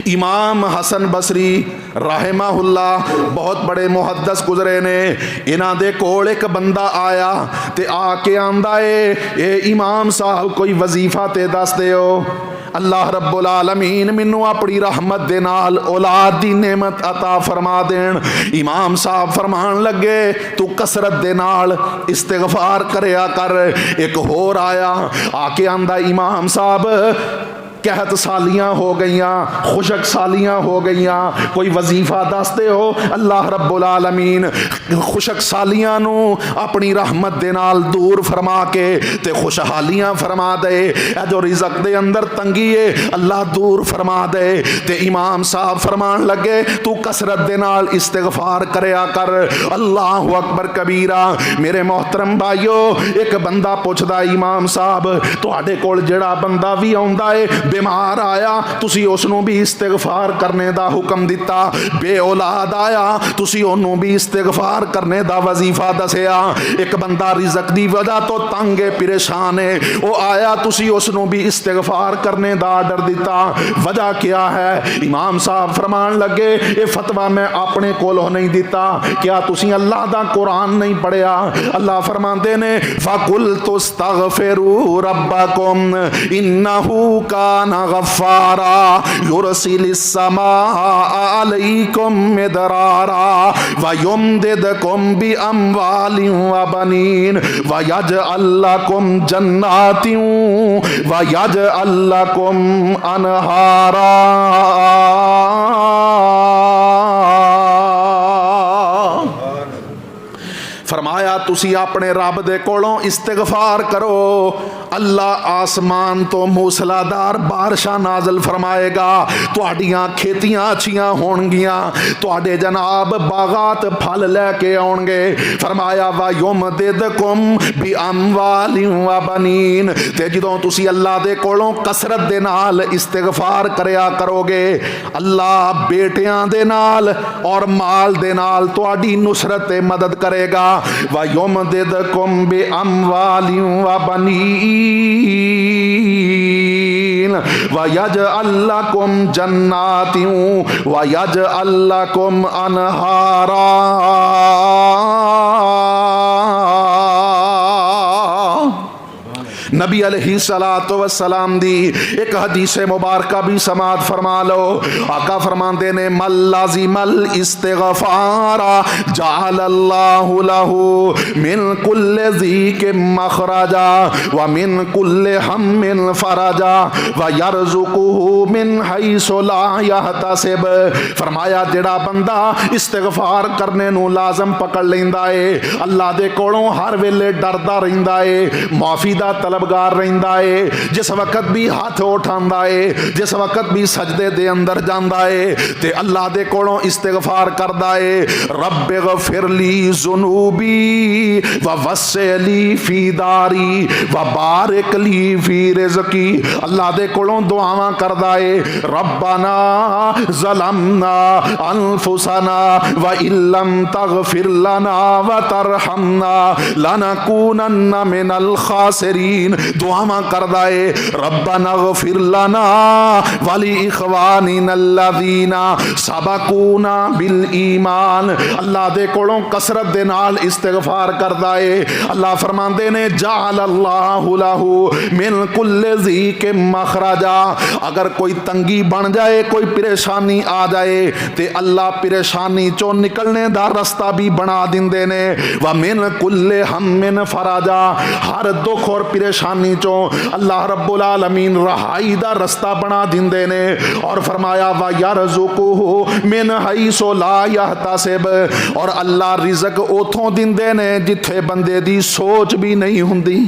امام حسن بصری رحمہullah بہت بڑے محدث گزرے نے، انہاں دے کول ایک بندہ آیا تے آ کے آندا اے امام صاحب کوئی وظیفہ تے دس دیو، اللہ رب العالمین منو اپنی رحمت دے نال اولاد دی نعمت عطا فرما دین۔ امام صاحب فرمان لگے تو کثرت دے نال استغفار کریا کر۔ ایک ہور آیا آ کے آندا امام صاحب قحط سالیاں ہو گئیاں، خشک سالیاں ہو گئیاں، کوئی وظیفہ دستے ہو، اللہ رب العالمین خشک سالیاں نو اپنی رحمت دے نال دور فرما کے تے خوشحالیاں فرما دے، اے جو رزق دے اندر تنگی ہے اللہ دور فرما دے۔ تے امام صاحب فرمان لگے تو کثرت دے نال استغفار کریا کر، اللہ اکبر کبیرہ۔ میرے محترم بھائیو، ایک بندہ پوچھدا امام صاحب تواڈے کول جڑا بندہ بھی آوندا ہے بیمار آیا تسی اس نو بھی استغفار کرنے دا حکم دیتا، بے اولاد آیا تسی انہوں بھی استغفار کرنے دا وظیفہ دسیا، ایک بندہ رزق دی وجہ تو تنگ پریشان ہے وہ آیا تسی اس نو بھی استغفار کرنے دا آرڈر دیتا، وجہ کیا ہے؟ امام صاحب فرمان لگے یہ فتویٰ میں اپنے کولوں نہیں دیتا، کیا تسی اللہ دا قرآن نہیں پڑھیا؟ اللہ فرماندے نے فَقُلْتُ اسْتَغْفِرُوا رَبَّكُمْ إِنَّهُ كَانَ غفارا يرسل السماء عليكم مدرارا ويمددكم بأموال وبنين ويجعل لكم جنات ويجعل لكم أنهارا۔ فرمایا تسی اپنے رب دے کولوں استغفار کرو، اللہ آسمان تو موسلادھار بارشاں نازل فرمائے گا، تواڈیاں کھیتیاں اچھیاں ہون گیاں، تواڈے جناب باغات پھل لے کے آن گے۔ فرمایا وَيُمْدِدْكُمْ بِأَمْوَالٍ وَبَنِينَ، تے جدوں تسی اللہ دے کولوں کثرت دے نال استغفار کریا کرو گے، اللہ بیٹیاں دے نال اور مال دے نال تواڈی نصرت مدد کرے گا۔ وَيُمْدِدْكُمْ بِأَمْوَالٍ وَبَنِينَ وَيَجْعَلْ لَكُمْ جَنَّاتٍ وَيَجْعَلْ لَكُمْ أَنْهَارًا۔ نبی علیہ السلام دی ایک حدیث مبارکہ بھی سماعت فرما لو، آقا فرماندے نے من لازم الاستغفار جعل اللہ لہ من کل ضیق مخرجا ومن کل ہم فرجا ویرزقہ من حیث لا یحتسب۔ فرمایا جڑا بندہ استغفار کرنے نو لازم پکڑ لیندا ہے، اللہ دے کولوں ہر ویلے ڈردا رہندا ہے، معافی دا طلبگار رہندا ہے، جس وقت بھی ہاتھ اٹھاندا ہے، جس وقت بھی سجدے دے اندر جاندا ہے تے اللہ دے کولوں استغفار کردا ہے، رب اغفر لی ذنوبی ووسع لی فی داری وبارک لی فی رزقی، اللہ دے کولوں دعاواں کردا ہے، ربنا ظلمنا انفسنا وان لم تغفر لنا وترحمنا لنکونن من الخاسرین، دعاواں کردا ہے ربنا اغفر لنا ولاخواننا الذین سبقونا بالایمان، اللہ دے کولوں کثرت دے نال استغفار کردا ہے، اللہ فرماندے نے جعل اللہ لہ من کل ضیق مخرجا، اگر کوئی تنگی بن جائے کوئی پریشانی آ جائے تے اللہ پریشانی چوں نکلنے دا رستہ بھی بنا دیندے نے، ومن کل ہم فرجا، ہر دکھ اور پریشانی چوں اللہ رب العالمین رہائی دا رستہ بنا دیندے نے، اور فرمایا وَيَرْزُقُهُ مِنْ حَيْثُ لَا يَحْتَسِبُ، اور اللہ رزق اوتھوں دیندے نے جتھے بندے دی سوچ بھی نہیں ہوندی۔